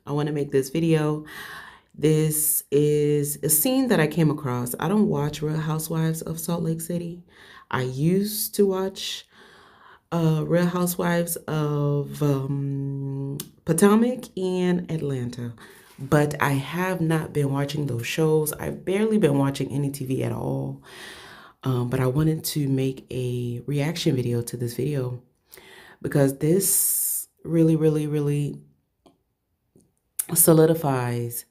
I want to make this video. This is a scene that I came across. I don't watch Real Housewives of Salt Lake City. I used to watch Real Housewives of Potomac and Atlanta, but I have not been watching those shows. I've barely been watching any TV at all. But I wanted to make a reaction video to this video because this really solidifies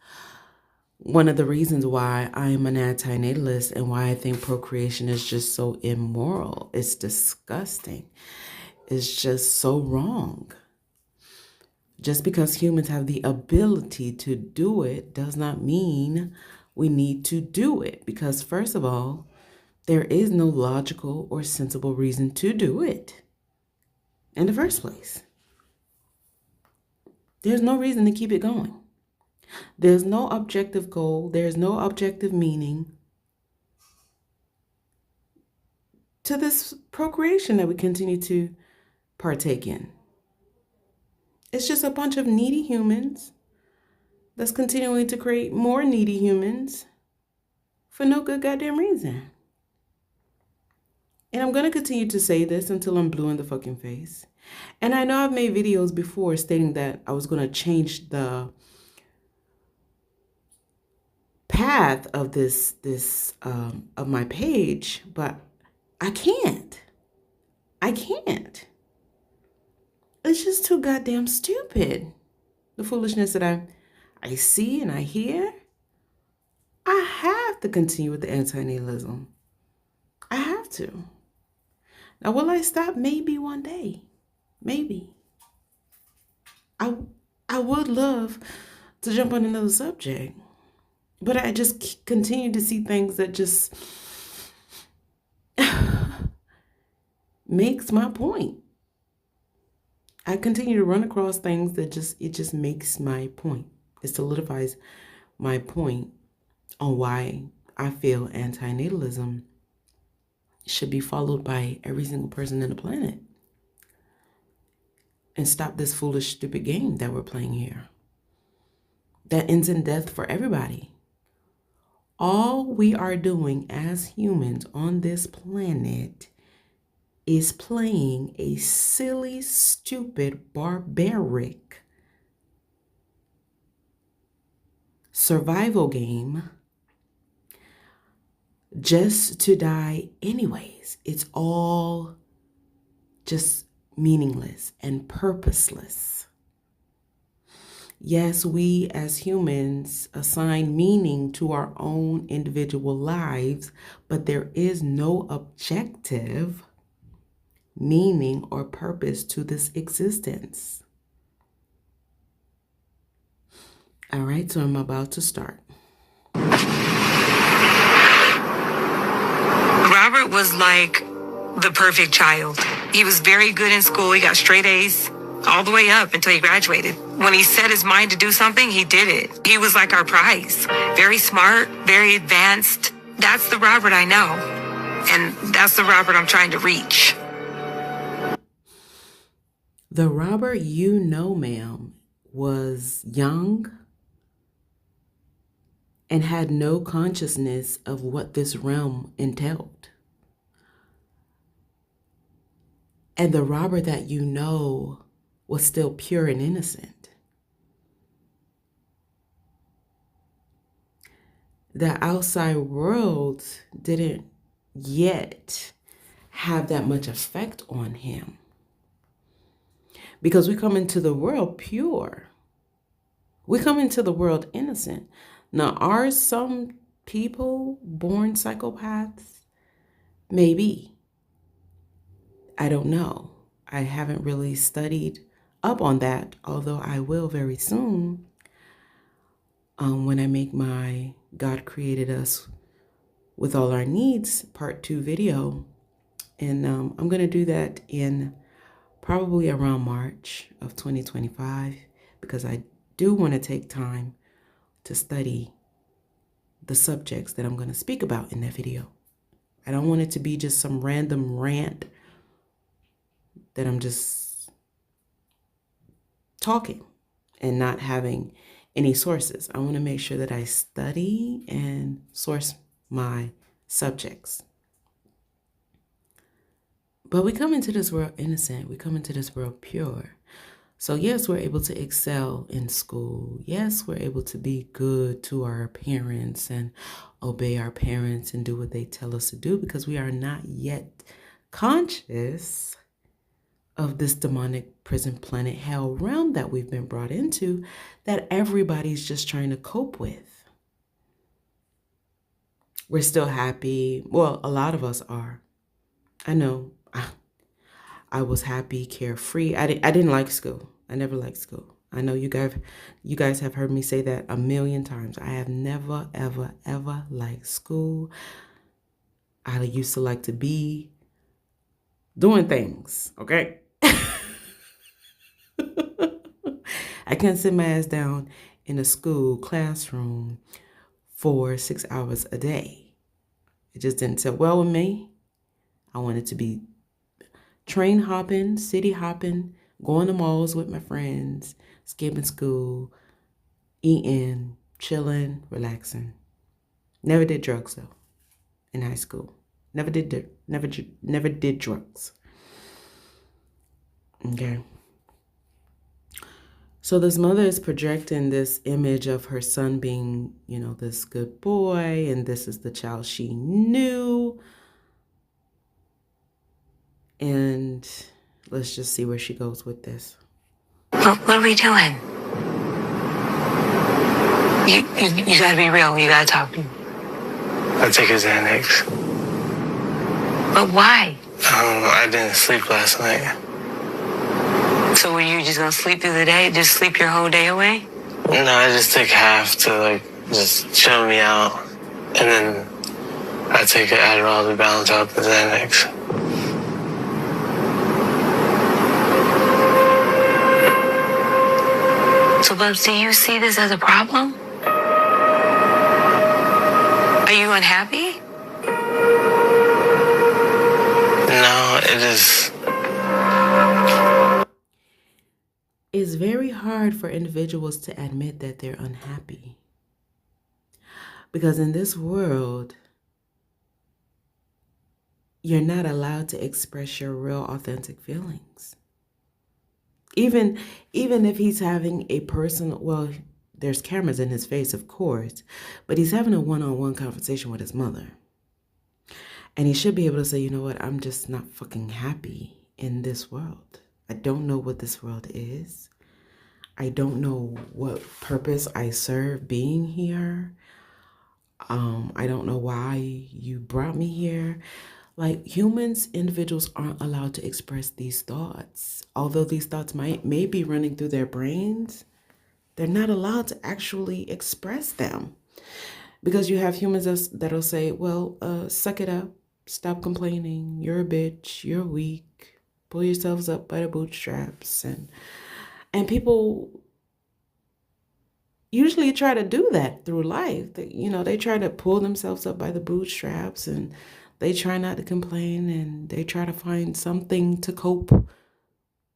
one of the reasons why I'm an antinatalist and why I think procreation is just so immoral. It's disgusting. It's just so wrong. Just because humans have the ability to do it does not mean we need to do it. Because first of all, there is no logical or sensible reason to do it in the first place. There's no reason to keep it going. There's no objective goal. There's no objective meaning to this procreation that we continue to partake in. It's just a bunch of needy humans that's continuing to create more needy humans for no good goddamn reason. And I'm going to continue to say this until I'm blue in the fucking face. And I know I've made videos before stating that I was going to change the path of of my page, but I can't. I can't. It's just too goddamn stupid. The foolishness that I see and I hear. I have to continue with the antinatalism. I have to. Now, will I stop? Maybe one day. Maybe. I would love to jump on another subject, but I just continue to see things that just makes my point. I continue to run across things that it just makes my point. It solidifies my point on why I feel antinatalism should be followed by every single person on the planet. And stop this foolish, stupid game that we're playing here. That ends in death for everybody. All we are doing as humans on this planet is playing a silly, stupid, barbaric survival game just to die anyways. It's all just meaningless and purposeless. Yes, we as humans assign meaning to our own individual lives, but there is no objective meaning or purpose to this existence. All right, so I'm about to start. Robert was like the perfect child. He was very good in school. He got straight A's all the way up until he graduated. When he set his mind to do something, he did it. He was like our prize. Very smart, very advanced. That's the Robert I know. And that's the Robert I'm trying to reach. The Robert you know, ma'am, was young and had no consciousness of what this realm entailed. And the Robert that you know was still pure and innocent. The outside world didn't yet have that much effect on him. Because we come into the world pure. We come into the world innocent. Now, are some people born psychopaths? Maybe. I don't know. I haven't really studied up on that, although I will very soon when I make my God Created Us with All Our Needs part 2 video. And I'm going to do that in probably around March of 2025 because I do want to take time to study the subjects that I'm going to speak about in that video. I don't want it to be just some random rant that I'm just talking. and not having any sources. I want to make sure that I study and source my subjects. But we come into this world innocent. We come into this world pure. So yes, we're able to excel in school. Yes, we're able to be good to our parents and obey our parents and do what they tell us to do, because we are not yet conscious of this demonic prison planet hell realm that we've been brought into, that everybody's just trying to cope with. We're still happy. Well, a lot of us are. I know. I was happy, carefree. I didn't like school. I never liked school. I know you guys have heard me say that a million times. I have never, ever, ever liked school. I used to like to be doing things, okay? I can't sit my ass down in a school classroom for 6 hours a day. It just didn't sit well with me. I wanted to be train hopping, city hopping, going to malls with my friends, skipping school, eating, chilling, relaxing. Never did drugs though in high school. Never did drugs. Okay. So this mother is projecting this image of her son being, this good boy, and this is the child she knew. And let's just see where she goes with this. What are we doing? You gotta be real. You gotta talk to me. I take a Xanax. But why? I didn't sleep last night. So were you just gonna sleep through the day? Just sleep your whole day away? No, I just take half to just chill me out. And then I take an Adderall to balance out the Xanax. So, Bubs, do you see this as a problem? Are you unhappy? No, it is. It's very hard for individuals to admit that they're unhappy. Because in this world, you're not allowed to express your real authentic feelings. Even if he's having a personal, well, there's cameras in his face, of course, but he's having a one-on-one conversation with his mother. And he should be able to say, you know what, I'm just not fucking happy in this world. I don't know what this world is. I don't know what purpose I serve being here. I don't know why you brought me here. Like, humans, individuals aren't allowed to express these thoughts. Although these thoughts may be running through their brains, they're not allowed to actually express them. Because you have humans that'll say, well, suck it up, stop complaining, you're a bitch, you're weak, pull yourselves up by the bootstraps. And people usually try to do that through life. They try to pull themselves up by the bootstraps, and they try not to complain, and they try to find something to cope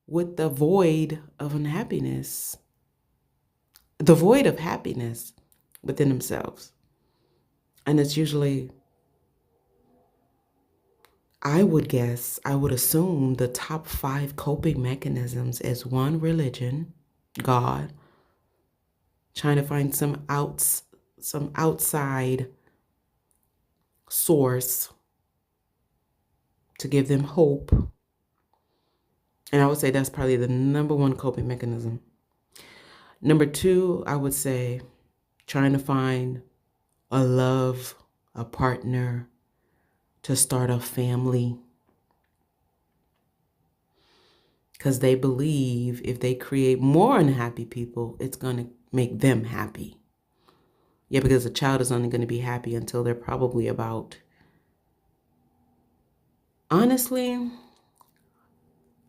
with the void of unhappiness, the void of happiness within themselves. And it's usually, I would assume the top 5 coping mechanisms is 1, religion, God, trying to find some outside source to give them hope. And I would say that's probably the number 1 coping mechanism. Number 2, I would say trying to find a love, a partner, to start a family. Because they believe if they create more unhappy people, it's going to make them happy. Yeah, because a child is only going to be happy until they're probably about, honestly,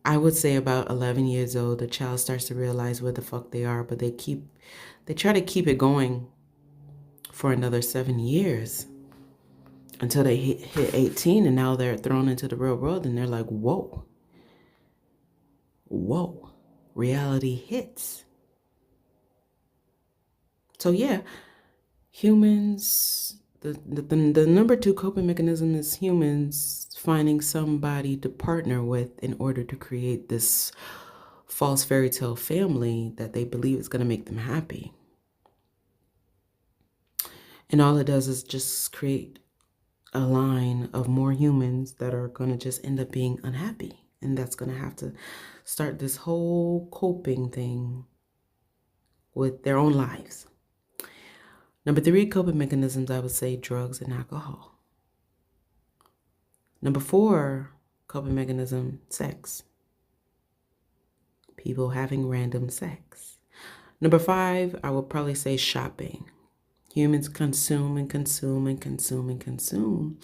I would say about 11 years old. The child starts to realize where the fuck they are, but they try to keep it going for another 7 years until they hit 18, and now they're thrown into the real world, and they're like, whoa, reality hits. So yeah, humans, the number two coping mechanism is humans finding somebody to partner with in order to create this false fairy tale family that they believe is going to make them happy. And all it does is just create a line of more humans that are going to just end up being unhappy. And that's going to have to start this whole coping thing with their own lives. Number three, coping mechanisms, I would say drugs and alcohol. Number four, coping mechanism, sex. People having random sex. Number five, I would probably say shopping. Humans consume and consume and consume and consume.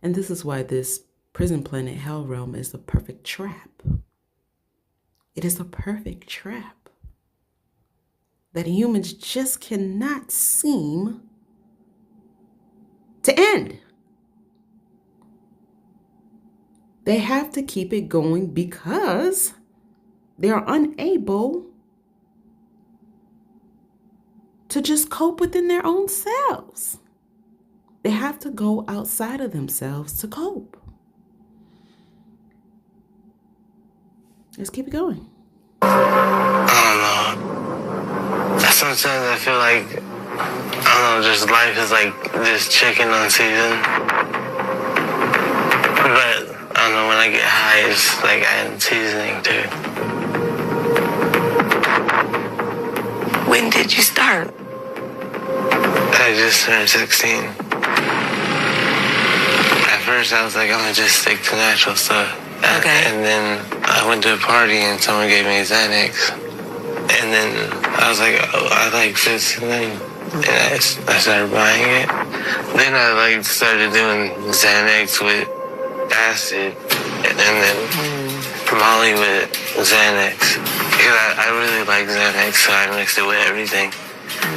And this is why this prison planet hell realm is the perfect trap. It is a perfect trap that humans just cannot seem to end. They have to keep it going because they are unable to just cope within their own selves. They have to go outside of themselves to cope. Let's keep it going. I don't know. Sometimes I feel like, I don't know, just life is like just chicken on season. But I don't know, when I get high, it's like adding seasoning too. When did you start? I just turned 16. At first I was like, I'm gonna just stick to natural stuff. Okay. And then I went to a party and someone gave me Xanax. And then I was like, oh, I like this. And then I started buying it. Then I like started doing Xanax with acid. And then Molly with Xanax. Because I really like Xanax, so I mixed it with everything.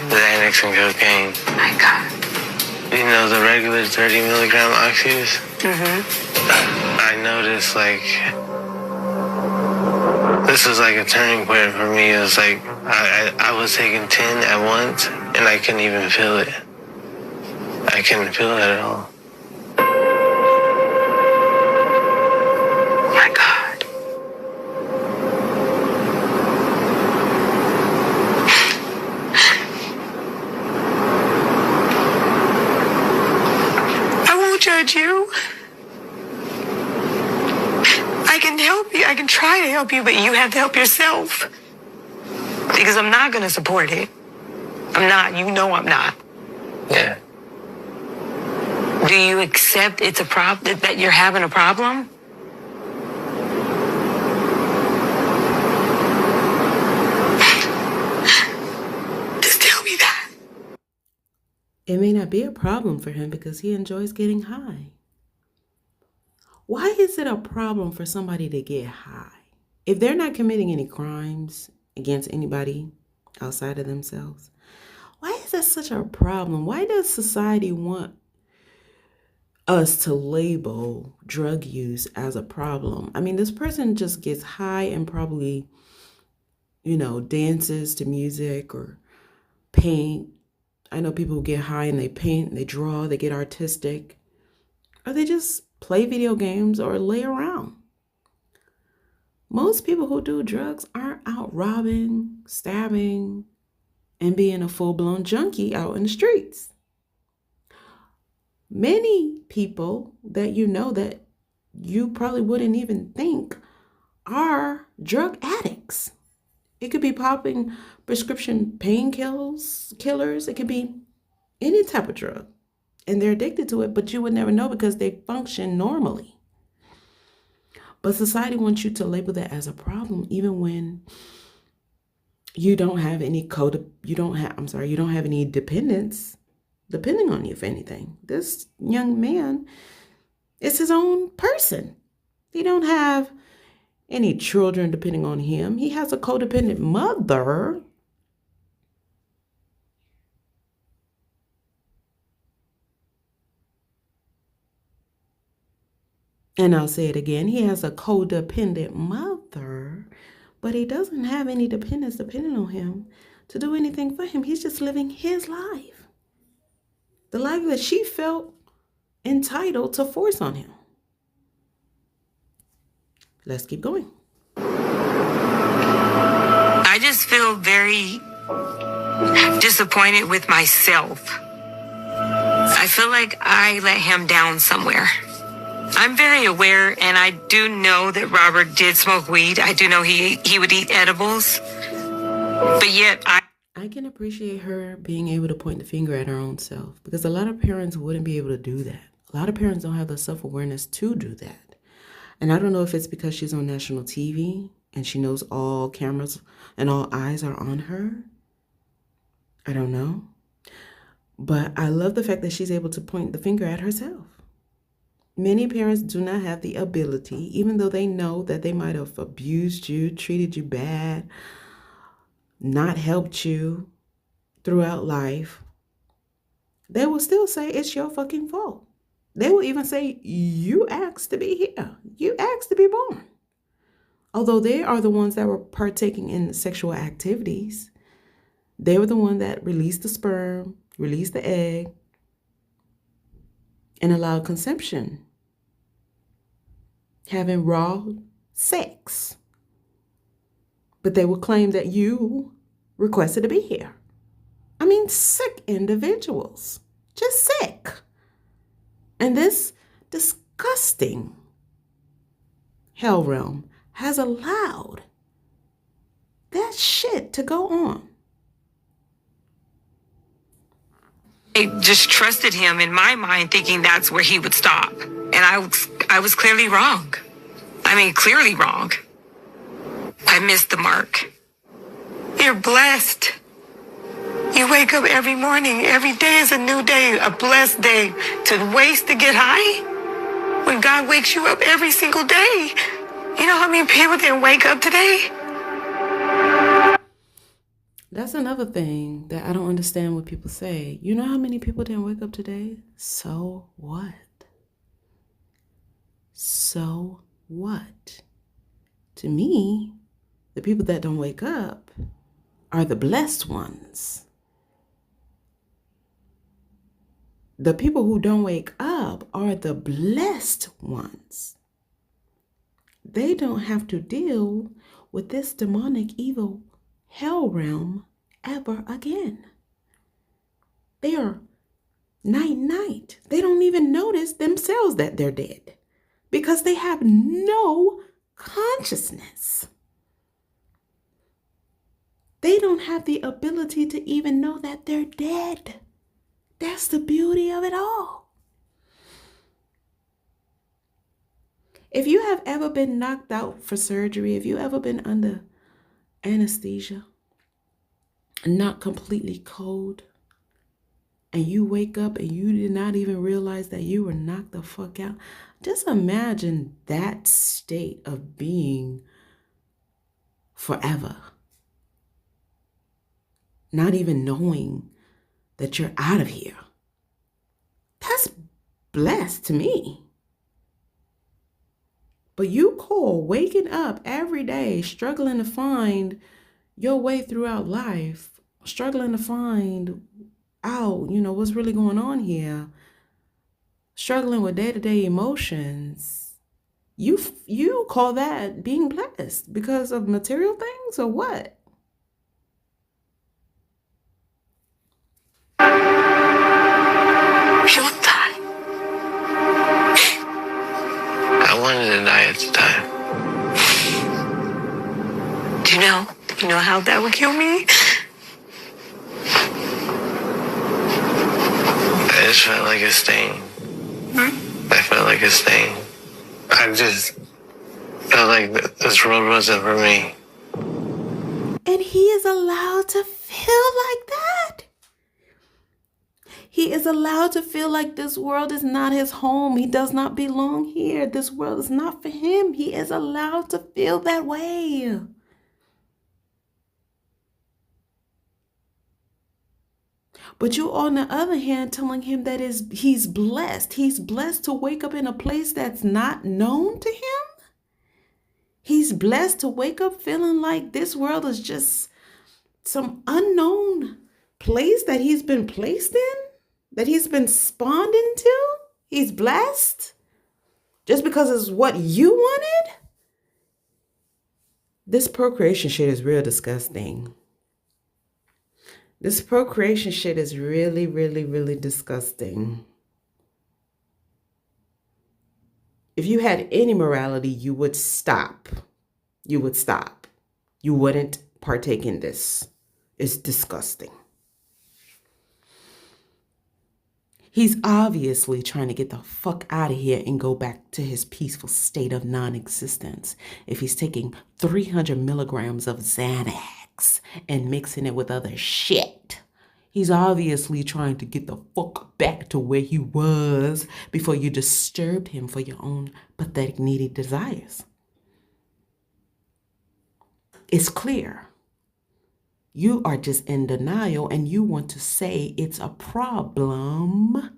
Xanax and cocaine. Oh my God. You know, the regular 30 milligram oxys? Mm-hmm. I noticed, like, this was like a turning point for me. It was like, I was taking 10 at once, and I couldn't even feel it. I couldn't feel it at all. Oh my God. I won't judge you. I can help you. I can try to help you, but you have to help yourself. Because I'm not going to support it. I'm not. You know I'm not. Yeah. Do you accept it's a problem, that you're having a problem? Just tell me that. It may not be a problem for him because he enjoys getting high. Why is it a problem for somebody to get high? If they're not committing any crimes against anybody outside of themselves, why is that such a problem? Why does society want us to label drug use as a problem? I mean, this person just gets high and probably, dances to music or paint. I know people who get high and they paint, they draw, they get artistic, or they just play video games or lay around. Most people who do drugs aren't out robbing, stabbing, and being a full-blown junkie out in the streets. Many people that that you probably wouldn't even think are drug addicts. It could be popping prescription killers. It could be any type of drug. And they're addicted to it, but you would never know because they function normally. But society wants you to label that as a problem, even when you don't have any you don't have any dependents depending on you for anything. This young man is his own person. He don't have any children depending on him. He has a codependent mother. And I'll say it again. He has a codependent mother, but he doesn't have any dependents depending on him to do anything for him. He's just living his life. The life that she felt entitled to force on him. Let's keep going. I just feel very disappointed with myself. I feel like I let him down somewhere. I'm very aware, and I do know that Robert did smoke weed. I do know he would eat edibles. But yet I can appreciate her being able to point the finger at her own self, because a lot of parents wouldn't be able to do that. A lot of parents don't have the self-awareness to do that. And I don't know if it's because she's on national TV and she knows all cameras and all eyes are on her. I don't know. But I love the fact that she's able to point the finger at herself. Many parents do not have the ability, even though they know that they might have abused you, treated you bad, not helped you throughout life. They will still say it's your fucking fault. They will even say, you asked to be here. You asked to be born. Although they are the ones that were partaking in the sexual activities. They were the one that released the sperm, released the egg, and allowed conception. Having raw sex. But they will claim that you requested to be here. I mean, sick individuals. Just sick. And this disgusting hell realm has allowed that shit to go on. I just trusted him in my mind, thinking that's where he would stop. And I was clearly wrong. I mean, clearly wrong. I missed the mark. You're blessed. You wake up every morning. Every day is a new day, a blessed day. To waste to get high? When God wakes you up every single day. You know how many people didn't wake up today? That's another thing that I don't understand what people say. You know how many people didn't wake up today? So what? So what? To me, the people that don't wake up are the blessed ones. The people who don't wake up are the blessed ones. They don't have to deal with this demonic evil hell realm ever again. They are night. They don't even notice themselves that they're dead because they have no consciousness. They don't have the ability to even know that they're dead. That's the beauty of it all. If you have ever been knocked out for surgery, if you ever been under anesthesia, not completely cold, and you wake up and you did not even realize that you were knocked the fuck out, just imagine that state of being forever. Not even knowing that you're out of here. That's blessed to me. But you call waking up every day, struggling to find your way throughout life, struggling to find out, what's really going on here, struggling with day-to-day emotions. You call that being blessed because of material things or what? I wanted to die at the time. Do you know how that would kill me? I just felt like a stain. I felt like a stain. I just felt like this world wasn't for me. And he is allowed to feel like that. He is allowed to feel like this world is not his home. He does not belong here. This world is not for him. He is allowed to feel that way. But you, on the other hand, telling him that he's blessed. He's blessed to wake up in a place that's not known to him. He's blessed to wake up feeling like this world is just some unknown place that he's been placed in, that he's been spawned into. He's blessed just because it's what you wanted. This procreation shit is real disgusting. This procreation shit is really, really, really disgusting. If you had any morality, you would stop. You would stop. You wouldn't partake in this. It's disgusting. He's obviously trying to get the fuck out of here and go back to his peaceful state of non-existence. If he's taking 300 milligrams of Xanax and mixing it with other shit, he's obviously trying to get the fuck back to where he was before you disturbed him for your own pathetic, needy desires. It's clear. You are just in denial and you want to say it's a problem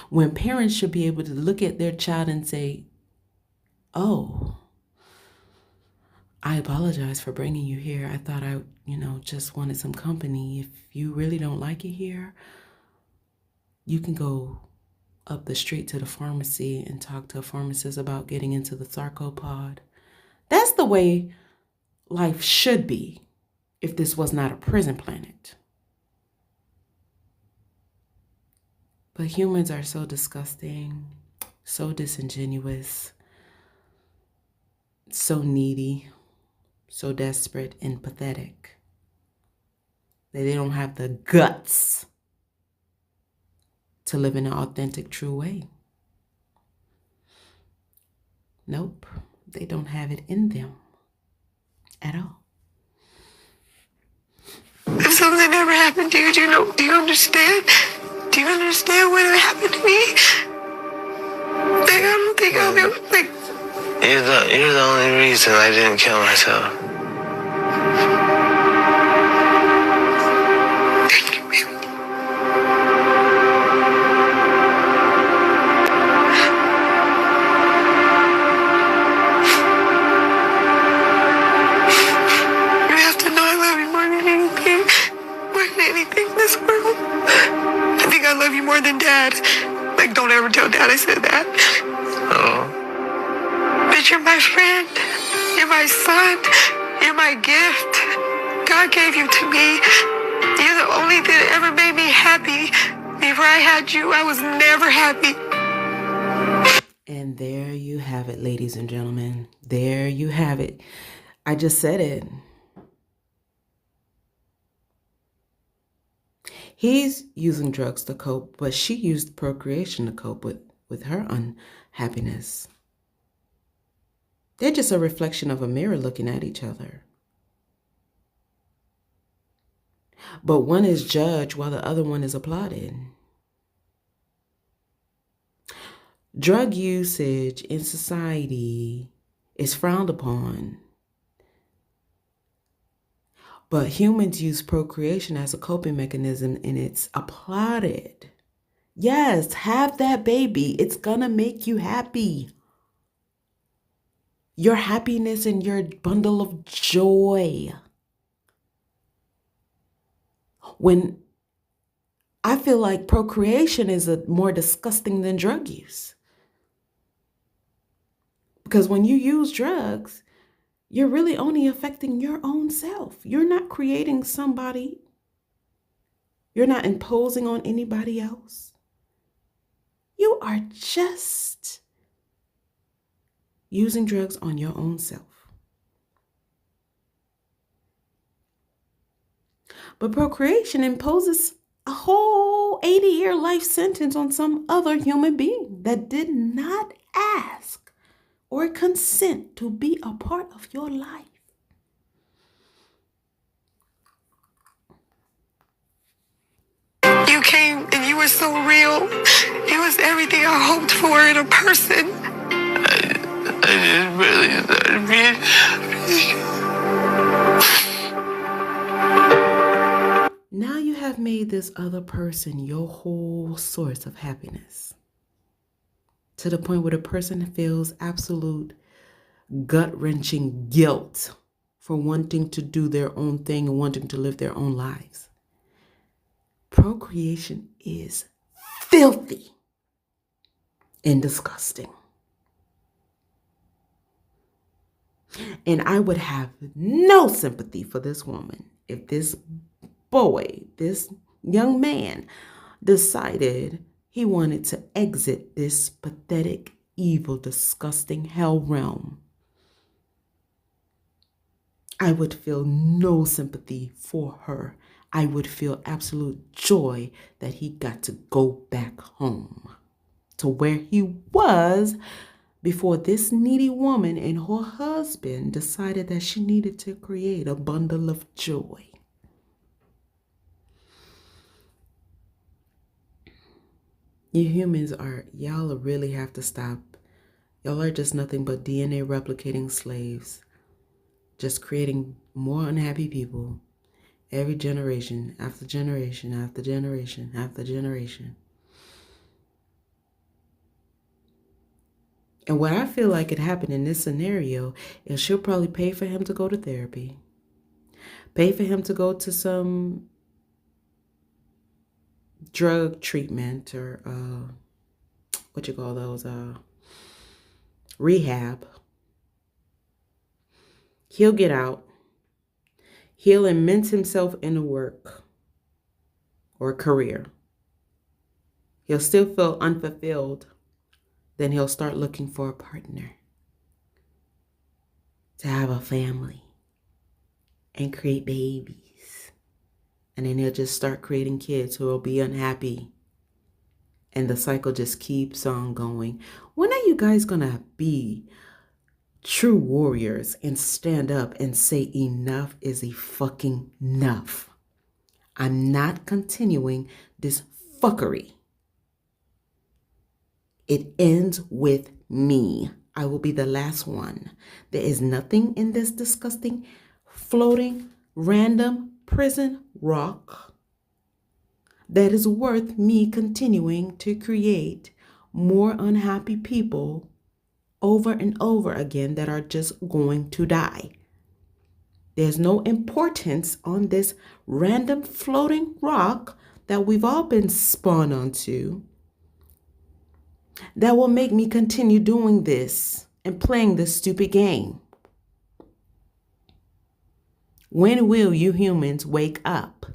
when parents should be able to look at their child and say, oh, I apologize for bringing you here. I thought I, just wanted some company. If you really don't like it here, you can go up the street to the pharmacy and talk to a pharmacist about getting into the sarcopod. That's the way life should be if this was not a prison planet. But humans are so disgusting, so disingenuous, so needy, so desperate and pathetic that they don't have the guts to live in an authentic, true way. Nope. They don't have it in them at all. If something ever happened to you, do you understand? Do you understand what happened to me? Like, I don't think I'll be like... You're the only reason I didn't kill myself. Thank you, baby. I love you more than Dad. Like, don't ever tell Dad I said that. Oh. But you're my friend. You're my son. You're my gift. God gave you to me. You're the only thing that ever made me happy. Before I had you, I was never happy. And there you have it, ladies and gentlemen. There you have it. I just said it. He's using drugs to cope, but she used procreation to cope with her unhappiness. They're just a reflection of a mirror looking at each other. But one is judged while the other one is applauded. Drug usage in society is frowned upon. But humans use procreation as a coping mechanism and it's applauded. Yes, have that baby. It's gonna make you happy. Your happiness and your bundle of joy. When I feel like procreation is more disgusting than drug use. Because when you use drugs, you're really only affecting your own self. You're not creating somebody. You're not imposing on anybody else. You are just using drugs on your own self. But procreation imposes a whole 80-year life sentence on some other human being that did not ask or consent to be a part of your life. You came and you were so real. It was everything I hoped for in a person. I didn't really Now you have made this other person your whole source of happiness. To the point where the person feels absolute gut-wrenching guilt for wanting to do their own thing and wanting to live their own lives. Procreation is filthy and disgusting. And I would have no sympathy for this woman if this boy, this young man, decided he wanted to exit this pathetic, evil, disgusting hell realm. I would feel no sympathy for her. I would feel absolute joy that he got to go back home to where he was before this needy woman and her husband decided that she needed to create a bundle of joy. You humans y'all really have to stop. Y'all are just nothing but DNA replicating slaves, just creating more unhappy people every generation after generation after generation after generation. And what I feel like could happen in this scenario is she'll probably pay for him to go to therapy, pay for him to go to some drug treatment or what you call those, rehab. He'll get out. He'll immerse himself in a work or a career. He'll still feel unfulfilled. Then he'll start looking for a partner to have a family and create babies. And then he'll just start creating kids who will be unhappy. And the cycle just keeps on going. When are you guys gonna be true warriors and stand up and say enough is a fucking enough? I'm not continuing this fuckery. It ends with me. I will be the last one. There is nothing in this disgusting, floating, random prison rock that is worth me continuing to create more unhappy people over and over again that are just going to die. There's no importance on this random floating rock that we've all been spawned onto that will make me continue doing this and playing this stupid game. When will you humans wake up?